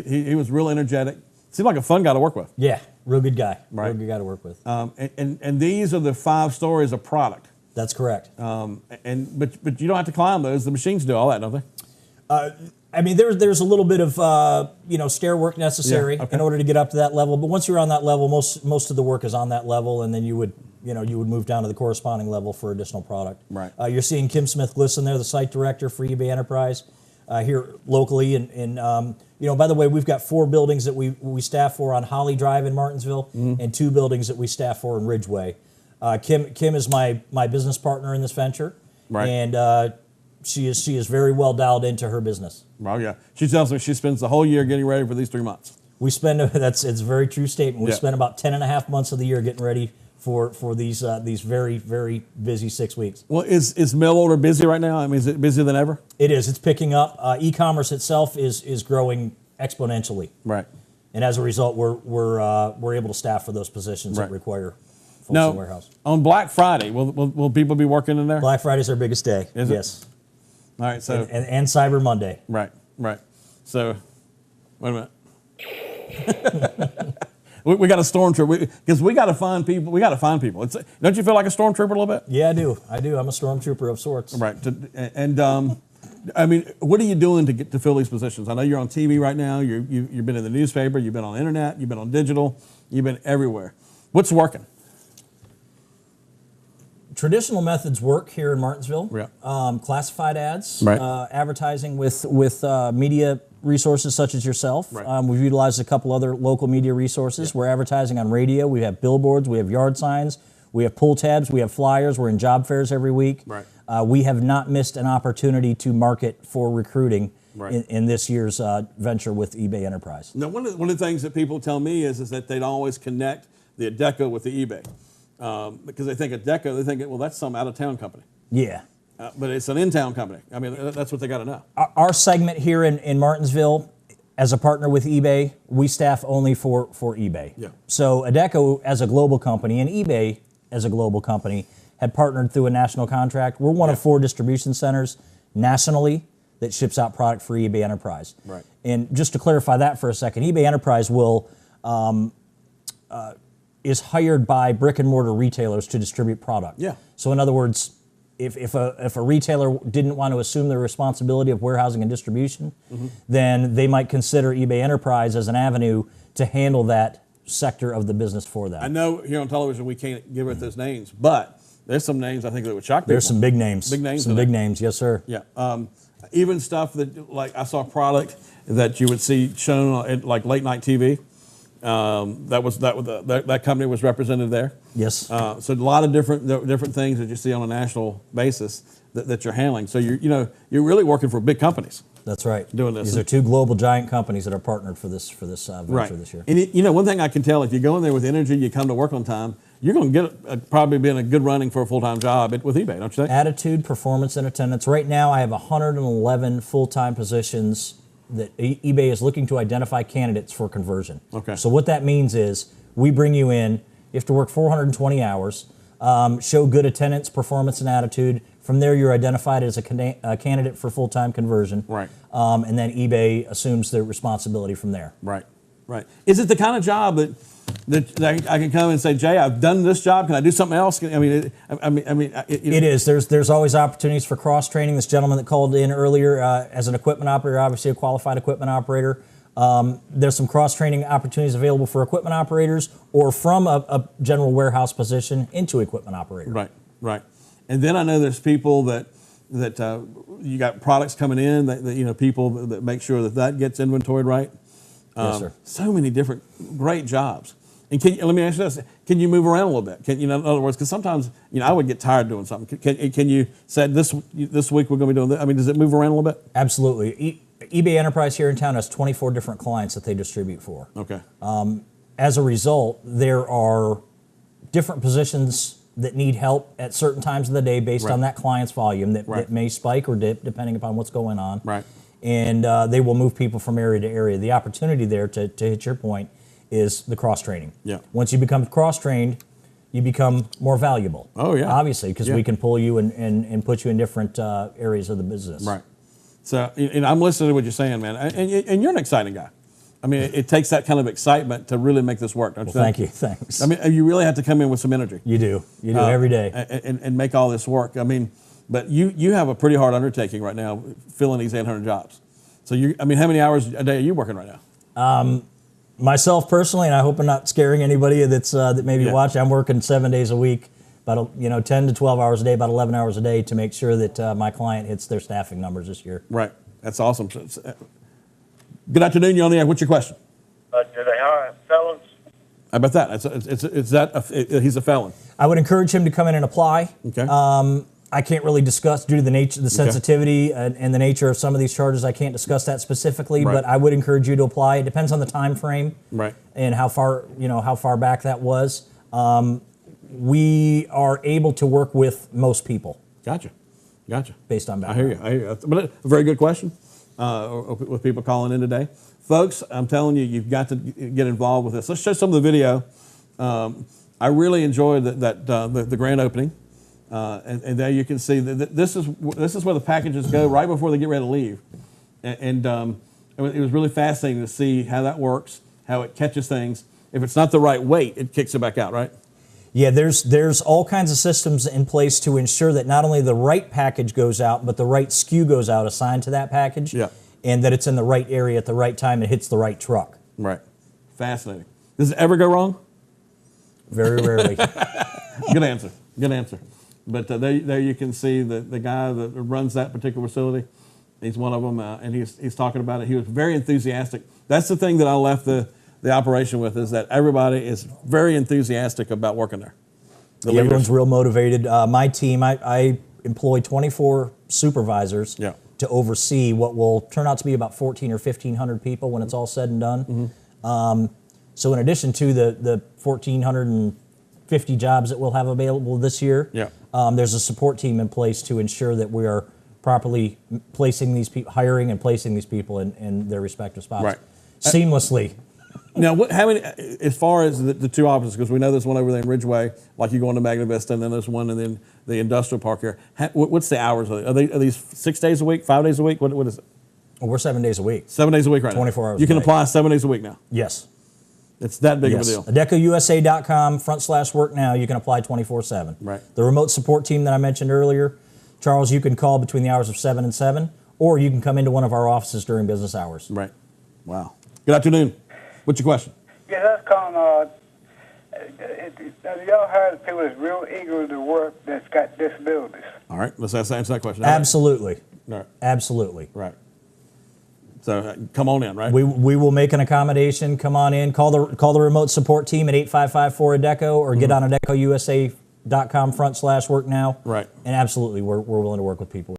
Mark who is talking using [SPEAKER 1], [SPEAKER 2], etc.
[SPEAKER 1] He was real energetic. Seemed like a fun guy to work with.
[SPEAKER 2] Yeah, real good guy.
[SPEAKER 1] Right.
[SPEAKER 2] Real good guy to work with.
[SPEAKER 1] And these are the 5 stories of product.
[SPEAKER 2] That's correct.
[SPEAKER 1] But you don't have to climb those. The machines do all that, don't they?
[SPEAKER 2] I mean, there's a little bit of stair work necessary in order to get up to that level. But once you're on that level, most of the work is on that level, and then you would move down to the corresponding level for additional product.
[SPEAKER 1] Right.
[SPEAKER 2] You're seeing Kim Smith-Glisson there, the site director for eBay Enterprise here locally, and by the way, we've got 4 buildings that we staff for on Holly Drive in Martinsville, and 2 buildings that we staff for in Ridgeway. Kim is my business partner in this venture,
[SPEAKER 1] right.
[SPEAKER 2] And she is very well dialed into her business.
[SPEAKER 1] Well, yeah. She tells me she spends the whole year getting ready for these 3 months.
[SPEAKER 2] We spend it's a very true statement. We spend about 10.5 months of the year getting ready for these very, very busy 6 weeks.
[SPEAKER 1] Well, is mail order busy right now? I mean, is it busier than ever?
[SPEAKER 2] It is. It's picking up. E-commerce itself is growing exponentially.
[SPEAKER 1] Right.
[SPEAKER 2] And as a result, we're able to staff for those positions that require folks in the warehouse.
[SPEAKER 1] On Black Friday, will people be working in there?
[SPEAKER 2] Black Friday is our biggest day.
[SPEAKER 1] Is it?
[SPEAKER 2] Yes.
[SPEAKER 1] All right. So
[SPEAKER 2] and Cyber Monday.
[SPEAKER 1] Right. So, wait a minute. We got a stormtrooper because we got to find people. We got to find people. Don't you feel like a stormtrooper a little bit?
[SPEAKER 2] Yeah, I do. I'm a stormtrooper of sorts.
[SPEAKER 1] Right. I mean, what are you doing to fill these positions? I know you're on TV right now. You've been in the newspaper. You've been on the internet. You've been on digital. You've been everywhere. What's working?
[SPEAKER 2] Traditional methods work here in Martinsville.
[SPEAKER 1] Yeah.
[SPEAKER 2] Classified ads,
[SPEAKER 1] right.
[SPEAKER 2] Advertising with media resources such as yourself.
[SPEAKER 1] Right.
[SPEAKER 2] We've utilized a couple other local media resources. Yeah. We're advertising on radio. We have billboards. We have yard signs. We have pull tabs. We have flyers. We're in job fairs every week.
[SPEAKER 1] Right.
[SPEAKER 2] We have not missed an opportunity to market for recruiting
[SPEAKER 1] right.
[SPEAKER 2] in this year's venture with eBay Enterprise.
[SPEAKER 1] Now, one of the things that people tell me is that they'd always connect the Adecco with the eBay. Because they think Adecco, they think, well, that's some out-of-town company.
[SPEAKER 2] Yeah.
[SPEAKER 1] But it's an in-town company. I mean, that's what they got to know.
[SPEAKER 2] Our segment here in Martinsville, as a partner with eBay, we staff only for eBay.
[SPEAKER 1] Yeah.
[SPEAKER 2] So Adecco, as a global company, and eBay, as a global company, had partnered through a national contract. We're one of 4 distribution centers nationally that ships out product for eBay Enterprise.
[SPEAKER 1] Right.
[SPEAKER 2] And just to clarify that for a second, eBay Enterprise is hired by brick and mortar retailers to distribute product.
[SPEAKER 1] Yeah.
[SPEAKER 2] So in other words, if a retailer didn't want to assume the responsibility of warehousing and distribution, then they might consider eBay Enterprise as an avenue to handle that sector of the business for them.
[SPEAKER 1] I know here on television we can't give it those names, but there's some names I think that would shock people.
[SPEAKER 2] There's some big names.
[SPEAKER 1] Big names.
[SPEAKER 2] Some big names, yes, sir.
[SPEAKER 1] Yeah. Even stuff that, like, I saw a product that you would see shown on like late night TV. That company was represented there.
[SPEAKER 2] Yes.
[SPEAKER 1] So a lot of different things that you see on a national basis that you're handling. So you're really working for big companies.
[SPEAKER 2] That's right.
[SPEAKER 1] Doing this.
[SPEAKER 2] These are 2 global giant companies that are partnered for this venture this year.
[SPEAKER 1] And one thing I can tell, if you go in there with energy, you come to work on time, you're going to get probably be in a good running for a full-time job with eBay, don't you think?
[SPEAKER 2] Attitude, performance, and attendance. Right now, I have 111 full-time positions that eBay is looking to identify candidates for conversion.
[SPEAKER 1] Okay.
[SPEAKER 2] So what that means is we bring you in, you have to work 420 hours, show good attendance, performance, and attitude. From there, you're identified as a candidate for full-time conversion.
[SPEAKER 1] Right.
[SPEAKER 2] And then eBay assumes the responsibility from there.
[SPEAKER 1] Right. Is it the kind of job that I can come and say, Jay, I've done this job. Can I do something else? I mean,
[SPEAKER 2] it is. There's always opportunities for cross training. This gentleman that called in earlier as an equipment operator, obviously a qualified equipment operator. There's some cross training opportunities available for equipment operators, or from a general warehouse position into equipment operator.
[SPEAKER 1] Right. And then I know there's people that you got products coming in that people that make sure that gets inventoried right.
[SPEAKER 2] Yes, sir.
[SPEAKER 1] So many different great jobs. And let me ask you this: can you move around a little bit? In other words, because sometimes I would get tired doing something. Can you say this week we're going to be doing this? I mean, does it move around a little bit?
[SPEAKER 2] Absolutely. eBay Enterprise here in town has 24 different clients that they distribute for.
[SPEAKER 1] Okay.
[SPEAKER 2] As a result, there are different positions that need help at certain times of the day based on that client's volume that may spike or dip depending upon what's going on.
[SPEAKER 1] Right.
[SPEAKER 2] And they will move people from area to area. The opportunity there, to hit your point, is the cross-training.
[SPEAKER 1] Yeah.
[SPEAKER 2] Once you become cross-trained, you become more valuable.
[SPEAKER 1] Oh, yeah.
[SPEAKER 2] Obviously, because we can pull you and put you in different areas of the business.
[SPEAKER 1] Right. So, I'm listening to what you're saying, man. And you're an exciting guy. I mean, it takes that kind of excitement to really make this work, don't you think?
[SPEAKER 2] Thank you. Thanks.
[SPEAKER 1] I mean, you really have to come in with some energy.
[SPEAKER 2] You do every day.
[SPEAKER 1] And make all this work. I mean, but you have a pretty hard undertaking right now, filling these 800 jobs. So how many hours a day are you working right now?
[SPEAKER 2] Myself personally, and I hope I'm not scaring anybody that may be watching, I'm working 7 days a week, about 10 to 12 hours a day, about 11 hours a day to make sure that my client hits their staffing numbers this year.
[SPEAKER 1] Right. That's awesome. Good afternoon. You're on the air. What's your question?
[SPEAKER 3] Do they hire felons?
[SPEAKER 1] How about that? He's a felon.
[SPEAKER 2] I would encourage him to come in and apply.
[SPEAKER 1] Okay.
[SPEAKER 2] I can't really discuss, due to the nature, the sensitivity and the nature of some of these charges, I can't discuss that specifically,
[SPEAKER 1] Right.
[SPEAKER 2] but I would encourage you to apply. It depends on the time frame.
[SPEAKER 1] Right.
[SPEAKER 2] And how far back that was. We are able to work with most people.
[SPEAKER 1] Gotcha.
[SPEAKER 2] Based on background.
[SPEAKER 1] I hear you. But a very good question with people calling in today. Folks, I'm telling you, you've got to get involved with this. Let's show some of the video. I really enjoyed the grand opening. And there you can see that this is where the packages go right before they get ready to leave. And it was really fascinating to see how that works, how it catches things. If it's not the right weight, it kicks it back out, right?
[SPEAKER 2] Yeah, there's all kinds of systems in place to ensure that not only the right package goes out, but the right SKU goes out assigned to that package, and that it's in the right area at the right time and hits the right truck.
[SPEAKER 1] Right. Fascinating. Does it ever go wrong?
[SPEAKER 2] Very rarely.
[SPEAKER 1] Good answer. But there you can see the guy that runs that particular facility. He's one of them, and he's talking about it. He was very enthusiastic. That's the thing that I left the operation with, is that everybody is very enthusiastic about working there.
[SPEAKER 2] Everyone's real motivated. My team, I employ 24 supervisors to oversee what will turn out to be about 1,400 or 1,500 people when it's all said and done. Mm-hmm. So in addition to the 1,450 jobs that we'll have available this year, there's a support team in place to ensure that we are properly placing these people, hiring and placing these people in their respective spots seamlessly.
[SPEAKER 1] Now, how many, as far as the two offices, because we know there's one over there in Ridgeway, like you go into Magna Vista, and then there's one in the industrial park here. What's the hours? Are these 6 days a week, 5 days a week? What is it?
[SPEAKER 2] Well, we're 7 days a week.
[SPEAKER 1] 7 days a week right
[SPEAKER 2] 24
[SPEAKER 1] now.
[SPEAKER 2] hours
[SPEAKER 1] You can
[SPEAKER 2] a day.
[SPEAKER 1] apply 7 days a week now.
[SPEAKER 2] Yes.
[SPEAKER 1] It's that big of a deal.
[SPEAKER 2] ADECOUSA.com/work now. You can apply 24/7.
[SPEAKER 1] Right.
[SPEAKER 2] The remote support team that I mentioned earlier, Charles, you can call between the hours of 7 and 7, or you can come into one of our offices during business hours.
[SPEAKER 1] Right. Wow. Good afternoon. What's your question?
[SPEAKER 3] Yeah, that's calling. Y'all hired people that's real eager to work that's got disabilities.
[SPEAKER 1] All right. Let's answer that question.
[SPEAKER 2] Absolutely.
[SPEAKER 1] All right.
[SPEAKER 2] Absolutely.
[SPEAKER 1] Right. So come on in, right?
[SPEAKER 2] We will make an accommodation. Come on in. Call the remote support team at 855-4-ADECO or get on ADECOUSA.com/work now.
[SPEAKER 1] Right.
[SPEAKER 2] And absolutely, we're willing to work with people.